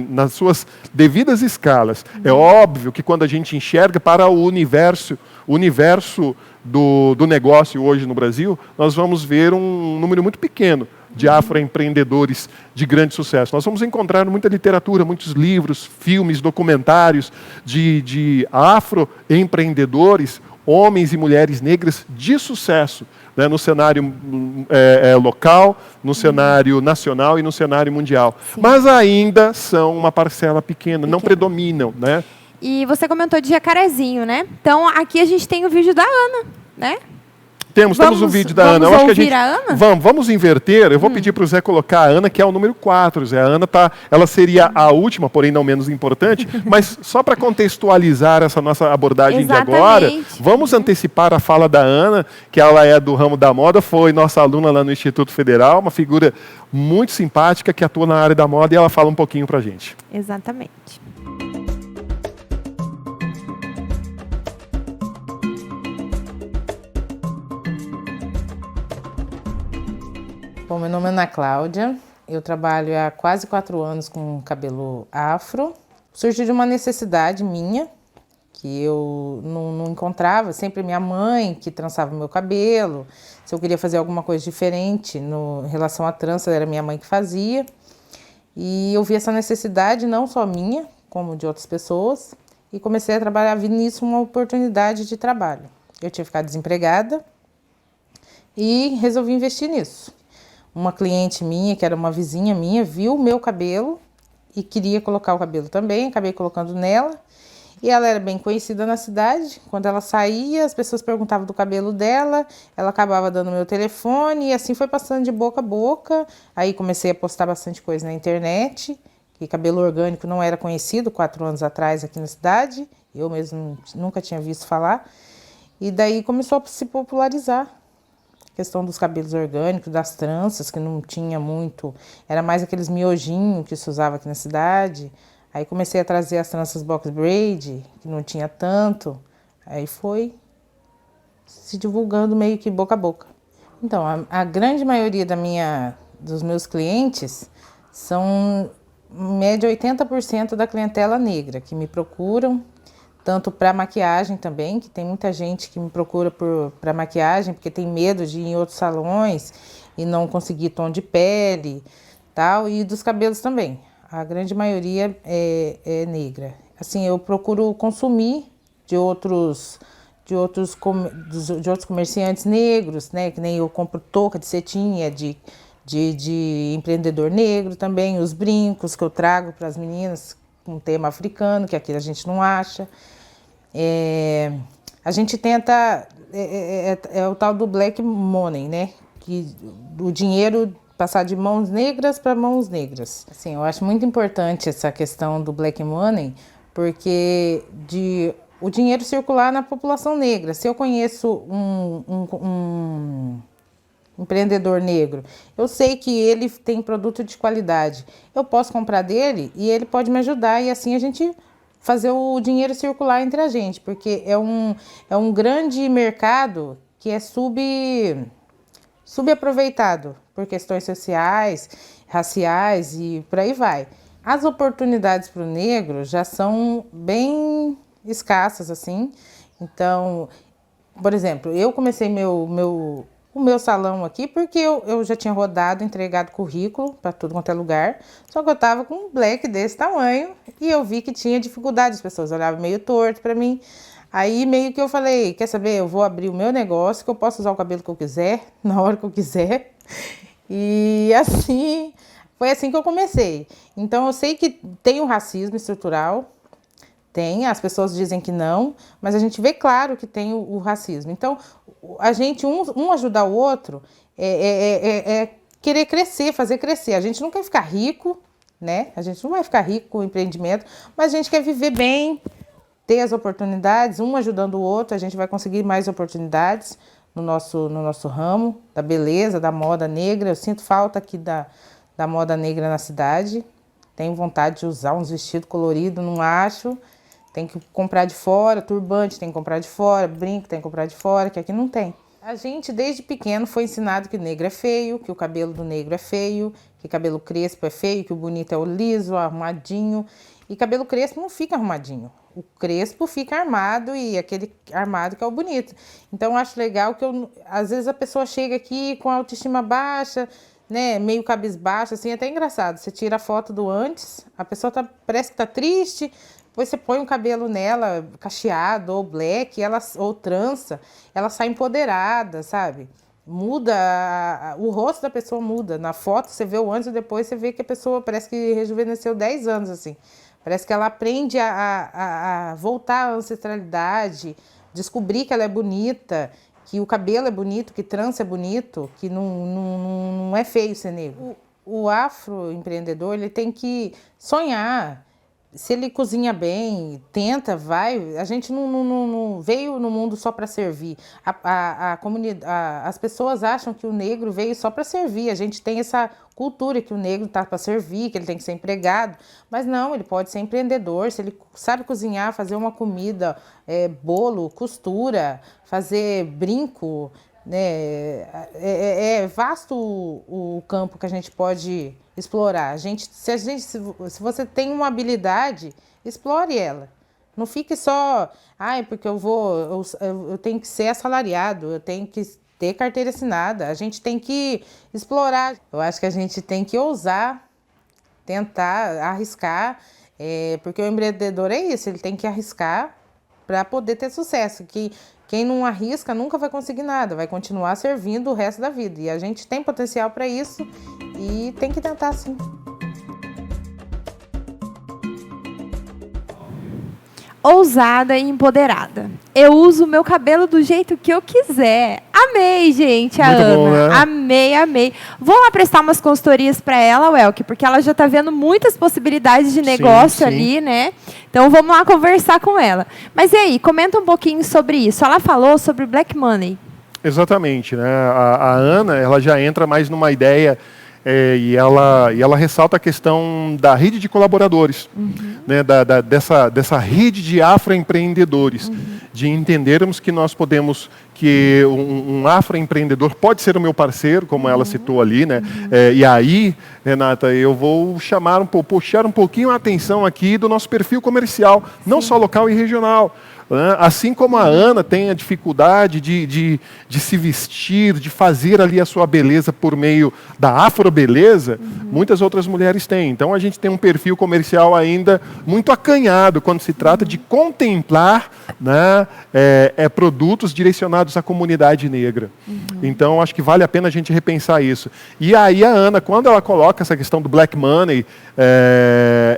Nas suas devidas escalas. É óbvio que quando a gente enxerga para o universo do negócio hoje no Brasil, nós vamos ver um número muito pequeno de afroempreendedores de grande sucesso. Nós vamos encontrar muita literatura, muitos livros, filmes, documentários de afroempreendedores, homens e mulheres negras de sucesso, né, no cenário local, no cenário nacional e no cenário mundial. Sim. Mas ainda são uma parcela pequena, não predominam, né? E você comentou de Jacarezinho, né? Então, aqui a gente tem o vídeo da Ana, né? Temos o vídeo da Ana. Vamos Eu acho ouvir que a Ana? Vamos inverter. Eu vou pedir para o Zé colocar a Ana, que é o número 4. Zé. A Ana ela seria a última, porém não menos importante, mas só para contextualizar essa nossa abordagem de agora, vamos antecipar a fala da Ana, que ela é do ramo da moda, foi nossa aluna lá no Instituto Federal, uma figura muito simpática que atua na área da moda, e ela fala um pouquinho para a gente. Exatamente. Bom, meu nome é Ana Cláudia, eu trabalho há quase 4 anos com cabelo afro. Surgiu de uma necessidade minha, que eu não encontrava, sempre minha mãe que trançava meu cabelo. Se eu queria fazer alguma coisa diferente em relação à trança, era minha mãe que fazia. E eu vi essa necessidade, não só minha, como de outras pessoas, e comecei a trabalhar, vi nisso uma oportunidade de trabalho. Eu tinha ficado desempregada e resolvi investir nisso. Uma cliente minha, que era uma vizinha minha, viu o meu cabelo e queria colocar o cabelo também, acabei colocando nela. E ela era bem conhecida na cidade. Quando ela saía, as pessoas perguntavam do cabelo dela, ela acabava dando meu telefone e assim foi passando de boca a boca. Aí comecei a postar bastante coisa na internet, que cabelo orgânico não era conhecido 4 anos atrás aqui na cidade. Eu mesmo nunca tinha visto falar. E daí começou a se popularizar. Questão dos cabelos orgânicos, das tranças, que não tinha muito, era mais aqueles miojinhos que se usava aqui na cidade. Aí comecei a trazer as tranças box braid, que não tinha tanto. Aí foi se divulgando meio que boca a boca. Então, a grande maioria dos meus clientes são, em média, 80% da clientela negra, que me procuram, tanto para maquiagem também, que tem muita gente que me procura para maquiagem, porque tem medo de ir em outros salões e não conseguir tom de pele, tal, e dos cabelos também. A grande maioria é negra. Assim, eu procuro consumir de outros comerciantes negros, né? Que nem eu compro touca de cetim, de empreendedor negro também, os brincos que eu trago para as meninas com tema africano, que aqui a gente não acha. A gente tenta, é o tal do black money, né? Que o dinheiro passar de mãos negras para mãos negras. Assim, eu acho muito importante essa questão do black money, porque o dinheiro circular na população negra. Se eu conheço um empreendedor negro, eu sei que ele tem produto de qualidade, eu posso comprar dele e ele pode me ajudar, e assim a gente fazer o dinheiro circular entre a gente, porque é um grande mercado que é subaproveitado por questões sociais, raciais e por aí vai. As oportunidades para o negro já são bem escassas, assim. Então, por exemplo, eu comecei o meu salão aqui porque eu já tinha rodado, entregado currículo para tudo quanto é lugar, só que eu estava com um black desse tamanho e eu vi que tinha dificuldade, as pessoas olhavam meio torto para mim. Aí meio que eu falei, quer saber, eu vou abrir o meu negócio, que eu posso usar o cabelo que eu quiser, na hora que eu quiser. E assim, foi assim que eu comecei. Então eu sei que tem o racismo estrutural, tem, as pessoas dizem que não, mas a gente vê claro que tem o racismo. Então, a gente, um ajudar o outro, é querer crescer, fazer crescer. A gente não quer ficar rico, né? A gente não vai ficar rico com o empreendimento, mas a gente quer viver bem, ter as oportunidades, um ajudando o outro, a gente vai conseguir mais oportunidades no nosso ramo, da beleza, da moda negra. Eu sinto falta aqui da moda negra na cidade. Tenho vontade de usar uns vestidos coloridos, não acho. Tem que comprar de fora, turbante tem que comprar de fora, brinco tem que comprar de fora, que aqui não tem. A gente, desde pequeno, foi ensinado que o negro é feio, que o cabelo do negro é feio, que cabelo crespo é feio, que o bonito é o liso, arrumadinho. E cabelo crespo não fica arrumadinho. O crespo fica armado e aquele armado que é o bonito. Então, eu acho legal que, às vezes, a pessoa chega aqui com a autoestima baixa, né, meio cabisbaixa, assim, é até engraçado. Você tira a foto do antes, a pessoa parece que tá triste, depois você põe um cabelo nela, cacheado ou black, ou trança, ela sai empoderada, sabe? Muda, o rosto da pessoa muda. Na foto você vê o antes e depois, você vê que a pessoa parece que rejuvenesceu 10 anos, assim. Parece que ela aprende a voltar à ancestralidade, descobrir que ela é bonita, que o cabelo é bonito, que trança é bonito, que não é feio ser negro. O afroempreendedor, ele tem que sonhar. Se ele cozinha bem, tenta, vai. A gente não veio no mundo só para servir. As pessoas acham que o negro veio só para servir. A gente tem essa cultura que o negro está para servir, que ele tem que ser empregado. Mas não, ele pode ser empreendedor. Se ele sabe cozinhar, fazer uma comida, bolo, costura, fazer brinco, né? É vasto o campo que a gente pode explorar. Se você tem uma habilidade, explore ela. Não fique só, porque eu tenho que ser assalariado, eu tenho que ter carteira assinada. A gente tem que explorar. Eu acho que a gente tem que ousar, tentar, arriscar, porque o empreendedor é isso, ele tem que arriscar para poder ter sucesso. Quem não arrisca nunca vai conseguir nada, vai continuar servindo o resto da vida. E a gente tem potencial para isso e tem que tentar, sim. Ousada e empoderada. Eu uso o meu cabelo do jeito que eu quiser. Amei, gente, a Muito Ana. bom, né? Amei, amei. Vou lá prestar umas consultorias para ela, Welk, porque ela já está vendo muitas possibilidades de negócio sim. ali, né? Então, vamos lá conversar com ela. Mas e aí, comenta um pouquinho sobre isso. Ela falou sobre Black Money. Exatamente, né? A Ana, ela já entra mais numa ideia e ela ressalta a questão da rede de colaboradores, né? Dessa rede de afroempreendedores, de entendermos que nós podemos, que um afroempreendedor pode ser o meu parceiro, como ela citou ali, né? E aí, Renata, eu vou puxar um pouquinho a atenção aqui do nosso perfil comercial, não só local e regional. Assim como a Ana tem a dificuldade de se vestir, de fazer ali a sua beleza por meio da afrobeleza, muitas outras mulheres têm. Então a gente tem um perfil comercial ainda muito acanhado quando se trata de contemplar, né, produtos direcionados à comunidade negra. Então acho que vale a pena a gente repensar isso. E aí a Ana, quando ela coloca essa questão do Black Money,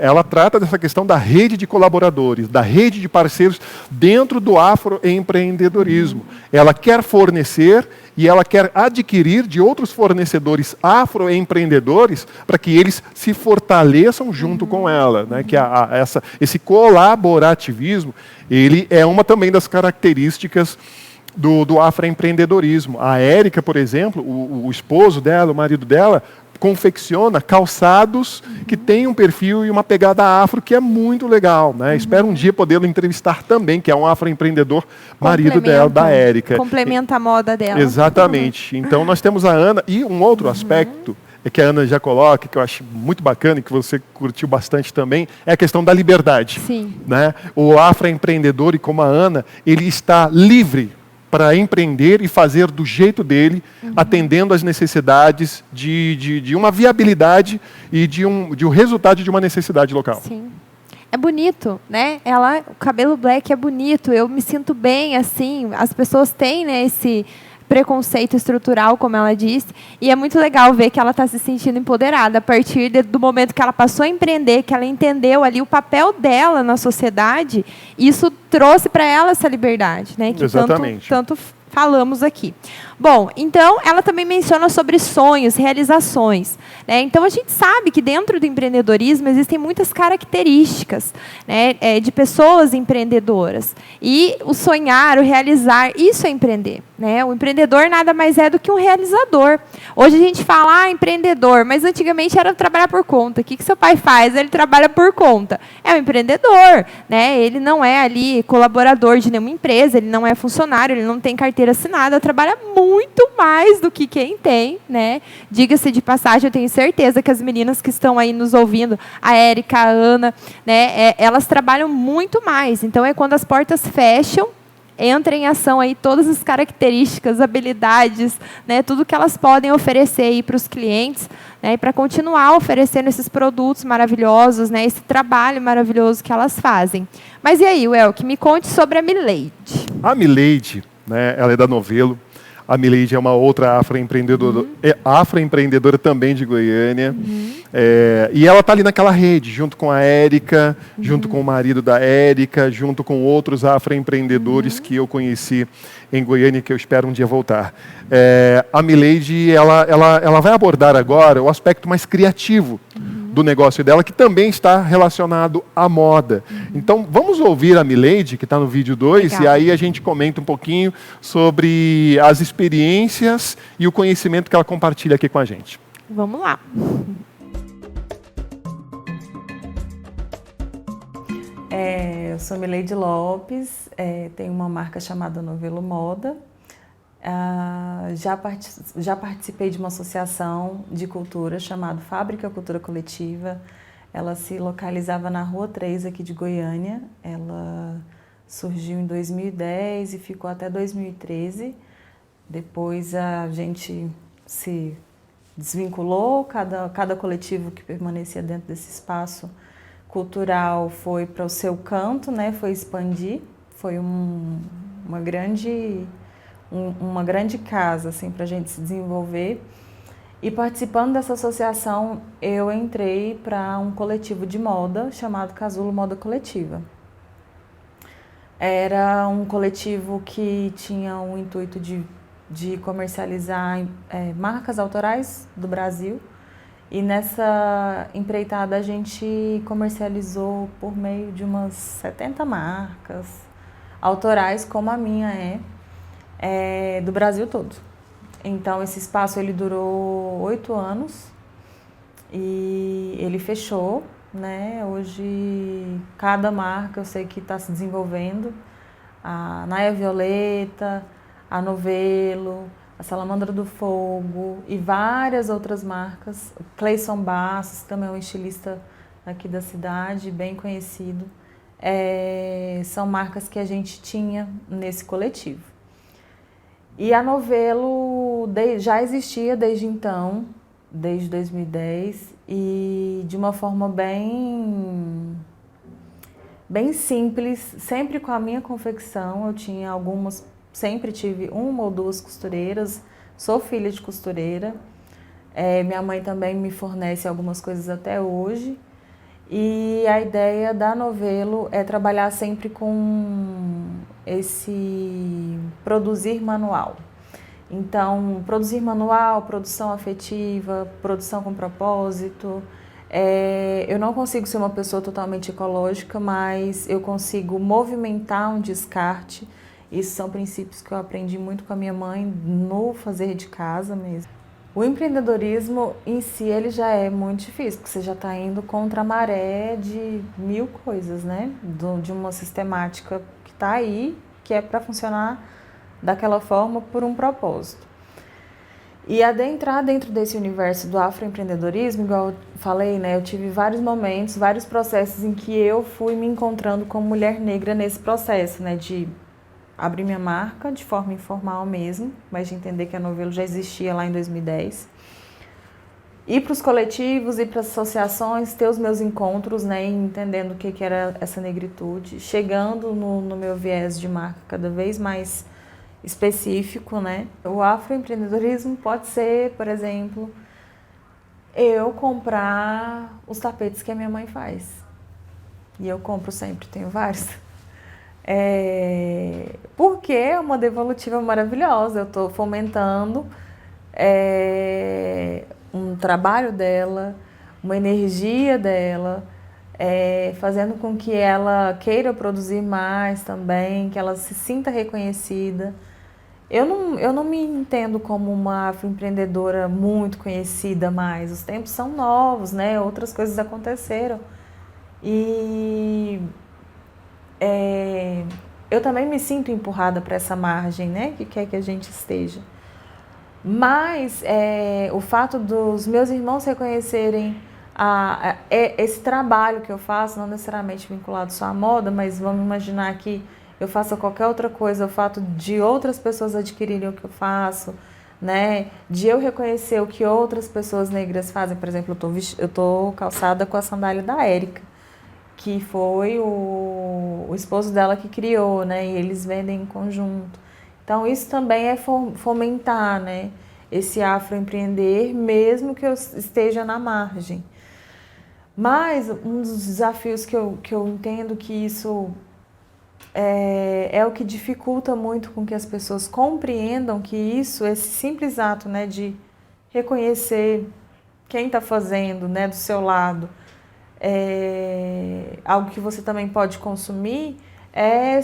ela trata dessa questão da rede de colaboradores, da rede de parceiros dentro do afroempreendedorismo. Ela quer fornecer e ela quer adquirir de outros fornecedores afroempreendedores para que eles se fortaleçam junto com ela, né? Que esse colaborativismo, ele é uma também das características do afroempreendedorismo. A Érica, por exemplo, o esposo dela, o marido dela, confecciona calçados que têm um perfil e uma pegada afro que é muito legal, né? Espero um dia podê-lo entrevistar também, que é um afroempreendedor, marido dela, da Érica. Complementa a moda dela. Exatamente. Então nós temos a Ana e um outro aspecto que a Ana já coloca, que eu acho muito bacana e que você curtiu bastante também, é a questão da liberdade. Sim. Né? O afroempreendedor, e como a Ana, ele está livre para empreender e fazer do jeito dele, atendendo às necessidades de uma viabilidade e de um resultado de uma necessidade local. Sim. É bonito, né? O cabelo black é bonito, eu me sinto bem, assim, as pessoas têm, né, esse preconceito estrutural, como ela disse, e é muito legal ver que ela está se sentindo empoderada a partir do momento que ela passou a empreender, que ela entendeu ali o papel dela na sociedade, e isso trouxe para ela essa liberdade, né? Que Exatamente. tanto falamos aqui. Bom, então, ela também menciona sobre sonhos, realizações. Né? Então, a gente sabe que dentro do empreendedorismo existem muitas características, né, de pessoas empreendedoras. E o sonhar, o realizar, isso é empreender. Né? O empreendedor nada mais é do que um realizador. Hoje a gente fala, empreendedor, mas antigamente era trabalhar por conta. O que seu pai faz? Ele trabalha por conta. É um empreendedor. Né? Ele não é ali colaborador de nenhuma empresa, ele não é funcionário, ele não tem carteira assinada, trabalha muito mais do que quem tem, né? Diga-se de passagem, eu tenho certeza que as meninas que estão aí nos ouvindo, a Érica, a Ana, né, elas trabalham muito mais. Então, é quando as portas fecham, entra em ação aí todas as características, habilidades, né, tudo que elas podem oferecer aí para os clientes, né, para continuar oferecendo esses produtos maravilhosos, né, esse trabalho maravilhoso que elas fazem. Mas e aí, Welk, me conte sobre a Mileide. A Mileide, né, ela é da Novelo. A Mileide é uma outra afroempreendedora também de Goiânia. E ela está ali naquela rede, junto com a Érica, junto com o marido da Érica, junto com outros afroempreendedores que eu conheci em Goiânia, que eu espero um dia voltar. A Mileide, ela vai abordar agora o aspecto mais criativo do negócio dela, que também está relacionado à moda. Então, vamos ouvir a Mileide, que está no vídeo 2, e aí a gente comenta um pouquinho sobre as experiências e o conhecimento que ela compartilha aqui com a gente. Vamos lá. Eu sou Mileide Lopes, tenho uma marca chamada Novelo Moda. Já participei de uma associação de cultura chamada Fábrica Cultura Coletiva. Ela se localizava na Rua 3, aqui de Goiânia. Ela surgiu em 2010 e ficou até 2013. Depois a gente se desvinculou, cada coletivo que permanecia dentro desse espaço cultural foi para o seu canto, né? Foi expandir, foi uma grande casa assim, para a gente se desenvolver. E participando dessa associação, eu entrei para um coletivo de moda chamado Casulo Moda Coletiva. Era um coletivo que tinha o intuito de comercializar marcas autorais do Brasil. E nessa empreitada a gente comercializou por meio de umas 70 marcas autorais, como a minha do Brasil todo. Então esse espaço ele durou 8 anos e ele fechou, né? Hoje cada marca eu sei que está se desenvolvendo, a Naia Violeta, a Novelo, a Salamandra do Fogo e várias outras marcas. O Cleison Bastos, que também é um estilista aqui da cidade, bem conhecido. São marcas que a gente tinha nesse coletivo. E a Novelo já existia desde então, desde 2010, e de uma forma bem simples, sempre com a minha confecção. Eu tinha sempre tive uma ou duas costureiras, sou filha de costureira. Minha mãe também me fornece algumas coisas até hoje. E a ideia da Novelo é trabalhar sempre com esse produzir manual. Então, produzir manual, produção afetiva, produção com propósito. Eu não consigo ser uma pessoa totalmente ecológica, mas eu consigo movimentar um descarte. Esses são princípios que eu aprendi muito com a minha mãe no fazer de casa mesmo. O empreendedorismo em si ele já é muito difícil, porque você já está indo contra a maré de 1000 coisas, né? De uma sistemática que está aí, que é para funcionar daquela forma por um propósito. E adentrar dentro desse universo do afroempreendedorismo, igual eu falei, né, eu tive vários momentos, vários processos em que eu fui me encontrando como mulher negra nesse processo, né, de abrir minha marca de forma informal mesmo, mas de entender que a Novelo já existia lá em 2010. Ir para os coletivos, ir para as associações, ter os meus encontros, né, entendendo o que era essa negritude, chegando no meu viés de marca cada vez mais específico, né. O afroempreendedorismo pode ser, por exemplo, eu comprar os tapetes que a minha mãe faz. E eu compro sempre, tenho vários. Porque é uma devolutiva maravilhosa, eu estou fomentando um trabalho dela, uma energia dela, fazendo com que ela queira produzir mais também, que ela se sinta reconhecida. Eu não me entendo como uma afroempreendedora muito conhecida mais, os tempos são novos, né? Outras coisas aconteceram. E eu também me sinto empurrada para essa margem, né? Que quer que a gente esteja. Mas o fato dos meus irmãos reconhecerem esse trabalho que eu faço, não necessariamente vinculado só à moda, mas vamos imaginar que eu faço qualquer outra coisa, o fato de outras pessoas adquirirem o que eu faço, né? De eu reconhecer o que outras pessoas negras fazem. Por exemplo, eu tô calçada com a sandália da Érica, que foi o esposo dela que criou, né? E eles vendem em conjunto. Então, isso também é fomentar, né, esse afroempreender, mesmo que eu esteja na margem. Mas um dos desafios que eu entendo que isso é o que dificulta muito com que as pessoas compreendam que isso, esse simples ato, né, de reconhecer quem está fazendo, né, do seu lado, algo que você também pode consumir, é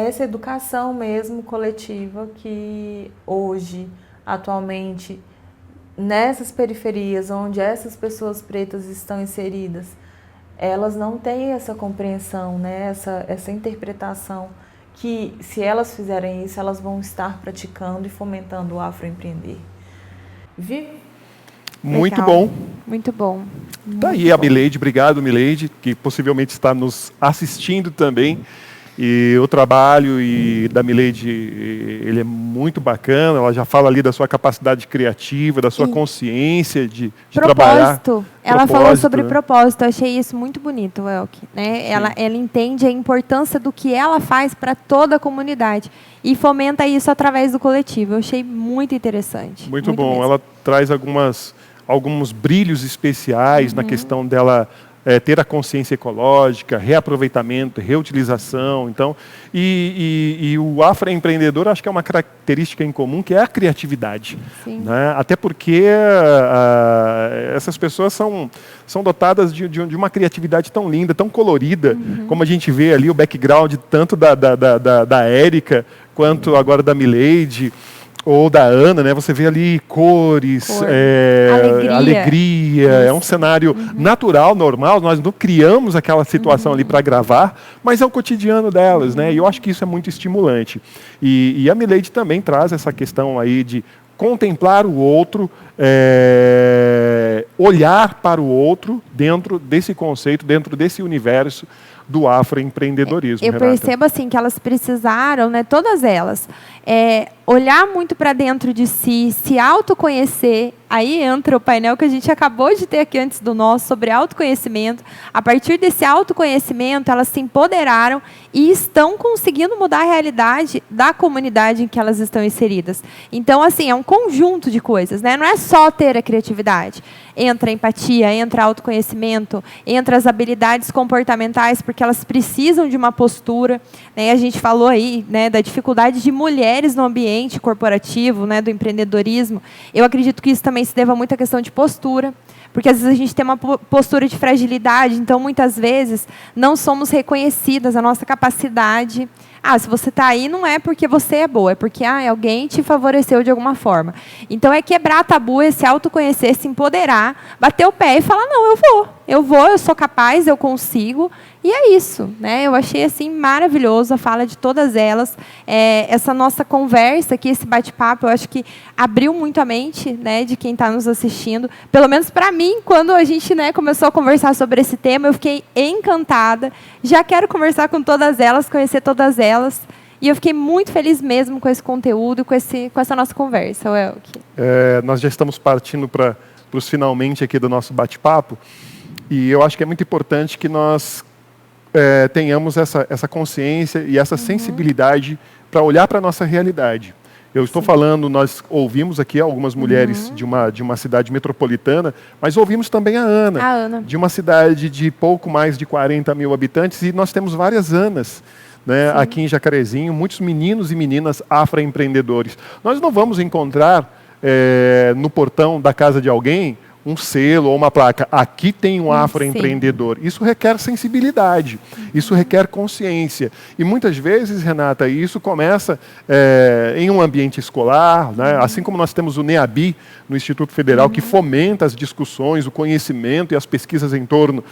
essa educação mesmo coletiva que hoje, atualmente, nessas periferias onde essas pessoas pretas estão inseridas, elas não têm essa compreensão, né? essa interpretação que, se elas fizerem isso, elas vão estar praticando e fomentando o afroempreender. Vive? Muito Legal. bom. Muito bom. Tá aí a Mileide, obrigado Mileide, que possivelmente está nos assistindo também. E o trabalho da Mileide, ele é muito bacana, ela já fala ali da sua capacidade criativa, da sua consciência de trabalhar. Ela falou sobre propósito, eu achei isso muito bonito, Welk, né? Ela entende a importância do que ela faz para toda a comunidade e fomenta isso através do coletivo. Eu achei muito interessante. Muito bom, mesmo. ela traz alguns brilhos especiais na questão dela ter a consciência ecológica, reaproveitamento, reutilização. Então, e o afroempreendedor, acho que é uma característica em comum, que é a criatividade. Né? Até porque essas pessoas são dotadas de uma criatividade tão linda, tão colorida, como a gente vê ali o background tanto da Érica, quanto agora da Mileide, ou da Ana, né? Você vê ali cores, alegria. É um cenário natural, normal. Nós não criamos aquela situação ali para gravar, mas é o cotidiano delas, né? E eu acho que isso é muito estimulante. E a Mileide também traz essa questão aí de contemplar o outro, olhar para o outro dentro desse conceito, dentro desse universo do afroempreendedorismo. Eu percebo assim que elas precisaram, né, todas elas, olhar muito para dentro de si, se autoconhecer. Aí entra o painel que a gente acabou de ter aqui antes do nosso, sobre autoconhecimento. A partir desse autoconhecimento, elas se empoderaram e estão conseguindo mudar a realidade da comunidade em que elas estão inseridas. Então, assim, é um conjunto de coisas, né? Não é só ter a criatividade. Entra a empatia, entra autoconhecimento, entra as habilidades comportamentais, porque elas precisam de uma postura. Né? A gente falou aí, né, da dificuldade de mulheres no ambiente corporativo, né, do empreendedorismo. Eu acredito que isso também se deva muito à questão de postura, porque às vezes a gente tem uma postura de fragilidade, então muitas vezes não somos reconhecidas a nossa capacidade. Se você está aí, não é porque você é boa, é porque alguém te favoreceu de alguma forma. Então, é quebrar tabu, se autoconhecer, se empoderar, bater o pé e falar, não, eu vou, eu sou capaz, eu consigo. E é isso, né? Eu achei assim maravilhoso a fala de todas elas. Essa nossa conversa aqui, esse bate-papo, eu acho que abriu muito a mente, né, de quem está nos assistindo. Pelo menos para mim, quando a gente, né, começou a conversar sobre esse tema, eu fiquei encantada. Já quero conversar com todas elas, conhecer todas elas. E eu fiquei muito feliz mesmo com esse conteúdo, com essa nossa conversa, Welk. Nós já estamos partindo para os finalmente aqui do nosso bate-papo. E eu acho que é muito importante que nós tenhamos essa consciência e essa sensibilidade para olhar para a nossa realidade. Eu estou falando, nós ouvimos aqui algumas mulheres de uma cidade metropolitana, mas ouvimos também a Ana, de uma cidade de pouco mais de 40 mil habitantes, e nós temos várias Anas, né, aqui em Jacarezinho, muitos meninos e meninas afroempreendedores. Nós não vamos encontrar no portão da casa de alguém um selo ou uma placa, aqui tem um afroempreendedor. Isso requer sensibilidade, isso requer consciência. E muitas vezes, Renata, isso começa em um ambiente escolar, né? Assim como nós temos o NEABI, no Instituto Federal, que fomenta as discussões, o conhecimento e as pesquisas em torno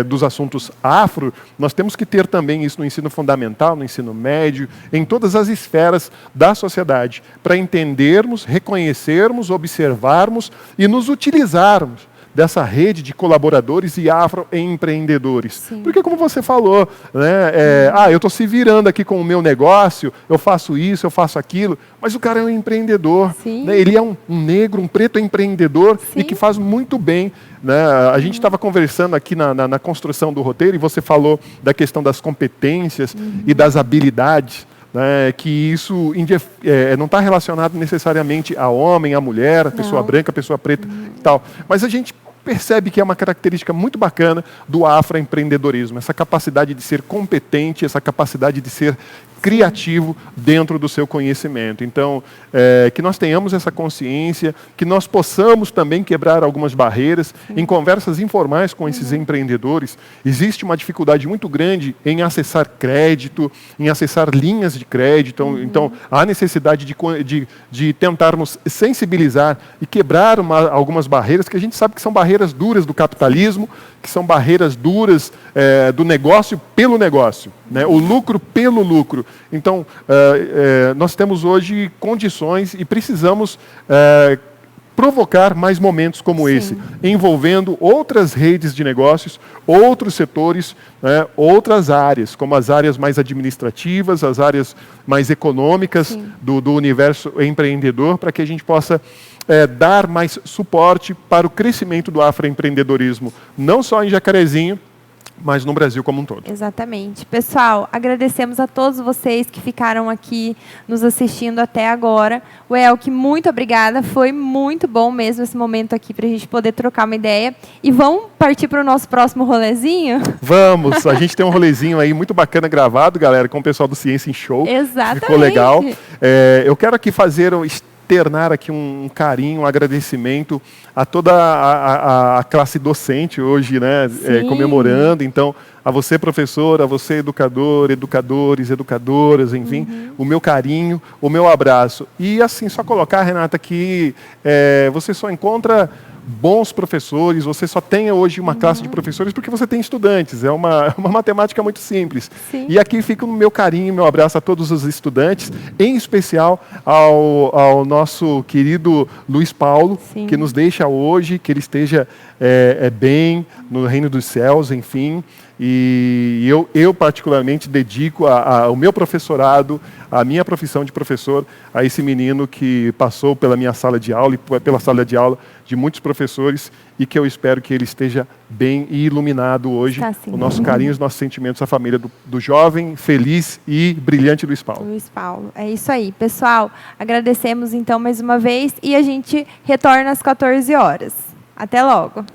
dos assuntos afro, nós temos que ter também isso no ensino fundamental, no ensino médio, em todas as esferas da sociedade, para entendermos, reconhecermos, observarmos e nos utilizarmos dessa rede de colaboradores e afroempreendedores. Porque, como você falou, né, eu estou se virando aqui com o meu negócio, eu faço isso, eu faço aquilo, mas o cara é um empreendedor. Né, ele é um negro, um preto empreendedor e que faz muito bem. Né? A gente estava conversando aqui na construção do roteiro e você falou da questão das competências e das habilidades. Né, que isso não está relacionado necessariamente a homem, a mulher, a pessoa branca, a pessoa preta e tal. Mas a gente percebe que é uma característica muito bacana do afroempreendedorismo, essa capacidade de ser competente, essa capacidade de ser criativo dentro do seu conhecimento. Então, que nós tenhamos essa consciência, que nós possamos também quebrar algumas barreiras. Em conversas informais com esses empreendedores, existe uma dificuldade muito grande em acessar crédito, em acessar linhas de crédito. Então, há necessidade de tentarmos sensibilizar e quebrar algumas barreiras que a gente sabe que são barreiras duras do capitalismo, que são barreiras duras do negócio pelo negócio, né? O lucro pelo lucro. Então, nós temos hoje condições e precisamos provocar mais momentos como esse, envolvendo outras redes de negócios, outros setores, né, outras áreas, como as áreas mais administrativas, as áreas mais econômicas do universo empreendedor, para que a gente possa dar mais suporte para o crescimento do afroempreendedorismo, não só em Jacarezinho, mas no Brasil como um todo. Exatamente. Pessoal, agradecemos a todos vocês que ficaram aqui nos assistindo até agora. Welk, muito obrigada. Foi muito bom mesmo esse momento aqui para a gente poder trocar uma ideia. E vamos partir para o nosso próximo rolezinho? Vamos. A gente tem um rolezinho aí muito bacana gravado, galera, com o pessoal do Ciência em Show. Exatamente. Ficou legal. Eu quero aqui externar aqui um carinho, um agradecimento a toda a classe docente hoje, né, comemorando. Então, a você, professor, a você, educador, educadores, educadoras, enfim, o meu carinho, o meu abraço. E assim, só colocar, Renata, que você só encontra bons professores, você só tem hoje uma classe de professores porque você tem estudantes. É uma matemática muito simples. E aqui fica o meu carinho, meu abraço a todos os estudantes, em especial ao nosso querido Luiz Paulo, que nos deixa hoje, que ele esteja bem no reino dos céus, enfim. E eu particularmente dedico o meu professorado, a minha profissão de professor, a esse menino que passou pela minha sala de aula e pela sala de aula de muitos professores e que eu espero que ele esteja bem e iluminado hoje. O nosso carinho, os nossos sentimentos à família do jovem, feliz e brilhante Luiz Paulo. Luiz Paulo, é isso aí. Pessoal, agradecemos então mais uma vez e a gente retorna às 14 horas. Até logo.